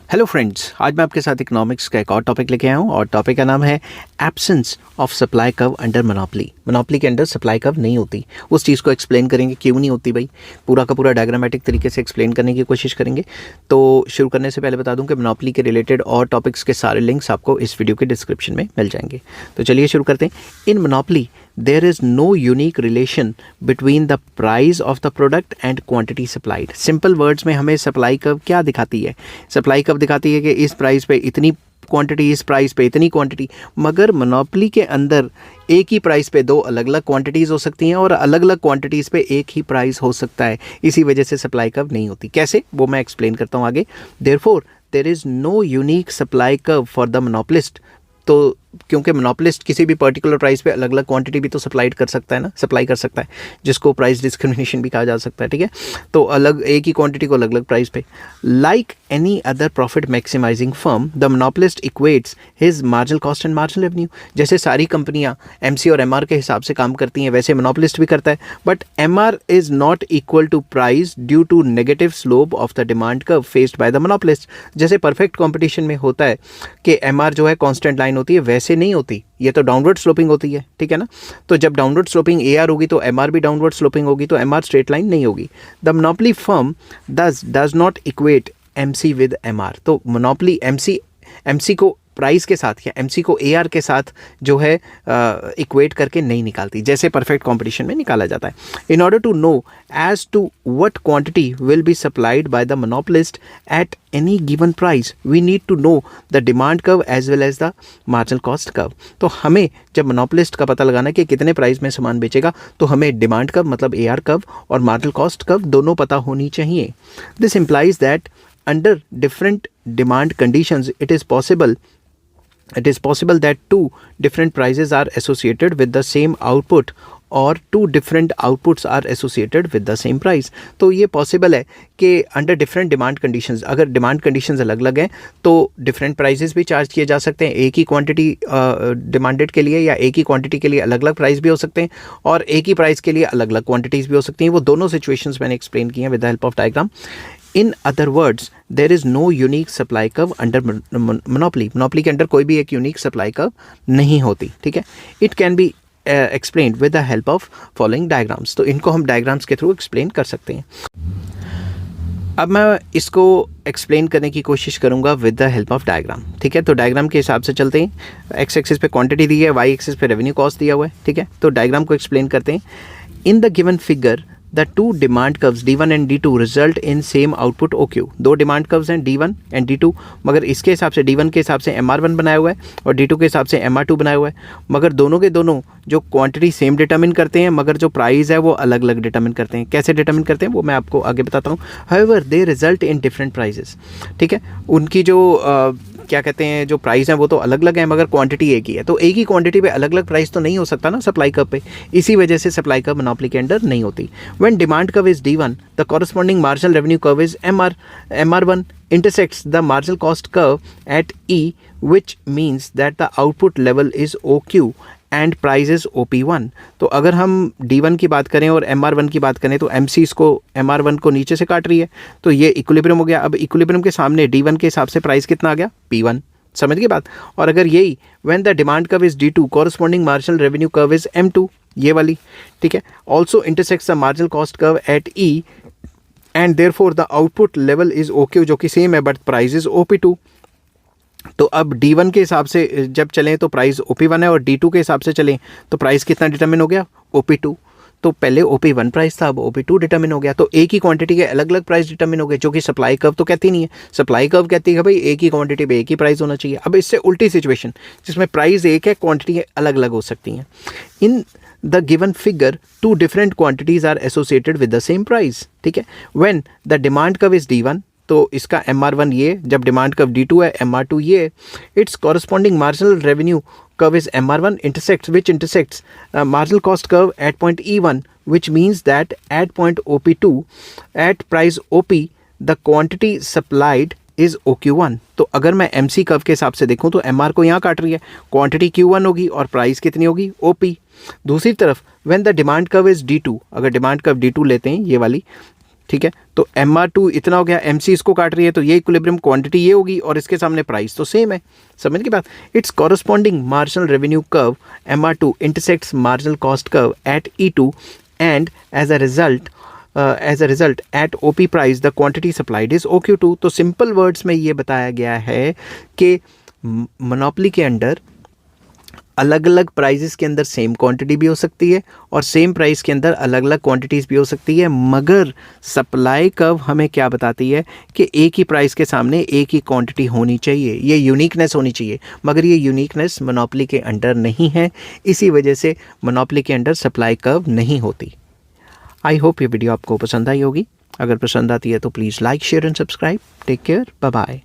Hello friends, आज मैं आपके साथ इकोनॉमिक्स का एक और टॉपिक लेके आया हूँ और टॉपिक का नाम है absence of supply curve under monopoly. Monopoly के अंडर सप्लाई कर्व नहीं होती, उस चीज़ को एक्सप्लेन करेंगे क्यों नहीं होती भाई। पूरा का पूरा डायग्रामेटिक तरीके से एक्सप्लेन करने की कोशिश करेंगे। तो शुरू करने से पहले बता दूं कि मोनोपोली के रिलेटेड और टॉपिक्स के सारे लिंक्स आपको इस वीडियो के डिस्क्रिप्शन में मिल जाएंगे। तो चलिए शुरू करते हैं। इन monopoly there is no unique relation between the price of the product and quantity supplied। Simple words में हमें सप्लाई कर्व क्या दिखाती है? सप्लाई कर्व दिखाती है कि इस प्राइस पे इतनी क्वांटिटी, इस प्राइस पे इतनी क्वांटिटी। मगर मोनोपोली के अंदर एक ही प्राइस पे दो अलग अलग क्वांटिटीज़ हो सकती हैं और अलग अलग क्वांटिटीज़ पे एक ही प्राइस हो सकता है। इसी वजह से सप्लाई कर्व नहीं होती। कैसे, वो मैं एक्सप्लेन करता हूँ आगे। Therefore there is no unique supply curve for the monopolist. तो क्योंकि मोनोपोलिस्ट किसी भी पर्टिकुलर प्राइस पे अलग अलग क्वांटिटी भी तो सप्लाई कर सकता है ना, जिसको प्राइस डिस्क्रिमिनेशन भी कहा जा सकता है। ठीक है, तो अलग एक ही क्वांटिटी को अलग अलग प्राइस पे। Like any other profit maximising firm the monopolist equates his marginal cost and marginal revenue. जैसे सारी कंपनियां एमसी और एमआर के हिसाब से काम करती हैं, वैसे मोनोपोलिस्ट भी करता है। But MR is not equal to price due to negative slope of the demand curve faced by the monopolist. जैसे परफेक्ट कॉम्पिटिशन में होता है कि एमआर जो है कॉन्स्टेंट लाइन होती है, वैसे नहीं होती, ये तो डाउनवर्ड स्लोपिंग होती है। ठीक है ना, तो जब डाउनवर्ड स्लोपिंग एआर होगी तो एमआर भी डाउनवर्ड स्लोपिंग होगी, तो एमआर स्ट्रेट लाइन नहीं होगी। The monopoly firm does not equate MC with MR. तो मोनोपोली एमसी को प्राइस के साथ या एमसी को एआर के साथ जो है इक्वेट करके नहीं निकालती, जैसे परफेक्ट कंपटीशन में निकाला जाता है। In order to know as to what quantity will be supplied by the monopolist at any given price we need to know the demand curve as well as the marginal cost curve. तो हमें जब monopolist का पता लगाना कि कितने price में सामान बेचेगा, तो हमें डिमांड कर्व मतलब एआर कर्व और मार्जिनल कॉस्ट कर्व दोनों पता होनी चाहिए। This implies that under different demand conditions it is possible that two different prices are associated with the same output or two different outputs are associated with the same price। तो ये possible है कि under different demand conditions, अगर demand conditions अलग अलग हैं तो different prices भी चार्ज किए जा सकते हैं। एक ही क्वांटिटी डिमांडेड के लिए या एक ही क्वांटिटी के लिए अलग अलग प्राइस भी हो सकते हैं और एक ही प्राइस के लिए अलग अलग क्वांटिटीज़ भी हो सकती हैं। वो दोनों सिचुएशंस मैंने एक्सप्लेन की हैं with the help of diagram. In other words there is no unique supply curve under monopoly. Monopoly के अंडर कोई भी एक यूनिक सप्लाई कर्व नहीं होती। ठीक है, it can be explained with the help of following diagrams. तो इनको हम डायग्राम्स के थ्रू एक्सप्लेन कर सकते हैं। अब मैं इसको एक्सप्लेन करने की कोशिश करूंगा with the help of diagram. ठीक है, तो डायग्राम के हिसाब से चलते हैं। एक्स एक्सिस पे क्वांटिटी दी है, वाई एक्सिस पे रेवेन्यू कॉस्ट दिया हुआ है। ठीक है, तो डायग्राम को एक्सप्लेन करते हैं। In the given figure the two demand curves D1 and D2 result in same output OQ। दो डिमांड कर्व्स हैं D1 एंड D2, मगर इसके हिसाब से D1 के हिसाब से MR1 बनाया हुआ है और D2 के हिसाब से MR2 बनाया हुआ है। मगर दोनों के दोनों जो क्वांटिटी सेम डिटरमिन करते हैं, मगर जो प्राइस है वो अलग अलग डिटरमिन करते हैं। कैसे डिटरमिन करते हैं वो मैं आपको आगे बताता हूँ। However they result in different prices. ठीक है, उनकी जो क्या कहते हैं, जो प्राइस है वो तो अलग अलग है, मगर क्वांटिटी एक ही है। तो एक ही क्वांटिटी पे अलग अलग प्राइस तो नहीं हो सकता ना सप्लाई कर्व पे। इसी वजह से सप्लाई कर्व मोनोपोली के अंडर नहीं होती। When demand curve is D1 the corresponding marginal revenue curve is MR1 intersects the marginal cost curve at E, which means that the output level is OQ and price is OP1। तो अगर हम D1 की बात करें और MR1 की बात करें तो MC इसको MR1 को नीचे से काट रही है, तो ये इक्विलिब्रियम हो गया। अब इक्विलिब्रियम के सामने D1 के हिसाब से प्राइस कितना आ गया, P1। समझ गए बात। और अगर यही when the demand curve is D2 corresponding marginal revenue curve is M2, ये वाली। ठीक है, also intersects the marginal cost curve eight E and therefore the output level is OQ, जो कि सेम है बट प्राइस इज OP2। तो अब D1 के हिसाब से जब चलें तो प्राइस OP1 है और D2 के हिसाब से चलें तो प्राइस कितना डिटरमिन हो गया, OP2। तो पहले OP1 प्राइस था, अब OP2 डिटरमिन हो गया। तो एक ही क्वांटिटी के अलग अलग प्राइस डिटरमिन हो गए, जो कि सप्लाई कर्व तो कहती नहीं है। सप्लाई कर्व कहती है भाई एक ही क्वांटिटी पे एक ही प्राइस होना चाहिए। अब इससे उल्टी सिचुएशन जिसमें प्राइस एक है, क्वांटिटी अलग अलग हो सकती हैं। In the given figure two different quantities are associated with the same price. ठीक है, when the demand curve is D1 तो इसका MR1 ये, जब डिमांड कर्व D2 है MR2 ये, it's corresponding marginal revenue curve is MR1 intersects marginal cost curve at point E1, which means that at point OP2 at price OP the quantity supplied is OQ1। तो अगर मैं MC curve के हिसाब से देखूं तो MR को यहाँ काट रही है, क्वांटिटी Q1 होगी और प्राइस कितनी होगी, OP। दूसरी तरफ when the demand curve is D2, अगर डिमांड कर्व D2 लेते हैं ये वाली, ठीक है, तो MR2 इतना हो गया, MC इसको काट रही है तो ये इक्विलिब्रियम क्वांटिटी ये होगी और इसके सामने प्राइस तो सेम है। समझ की बात। Its corresponding marginal revenue curve MR2 intersects marginal cost curve at E2 and as a result at OP price the quantity supplied is OQ2। तो सिंपल वर्ड्स में ये बताया गया है कि मोनोपोली के अंडर अलग अलग प्राइजेस के अंदर सेम क्वांटिटी भी हो सकती है और सेम प्राइस के अंदर अलग अलग क्वांटिटीज़ भी हो सकती है, मगर सप्लाई कर्व हमें क्या बताती है कि एक ही प्राइस के सामने एक ही क्वांटिटी होनी चाहिए, ये यूनिकनेस होनी चाहिए, मगर ये यूनिकनेस मोनोपोली के अंडर नहीं है। इसी वजह से मोनोपोली के अंडर सप्लाई कर्व नहीं होती। आई होप ये वीडियो आपको पसंद आई होगी। अगर पसंद आती है तो please like share and subscribe. Take care, bye bye.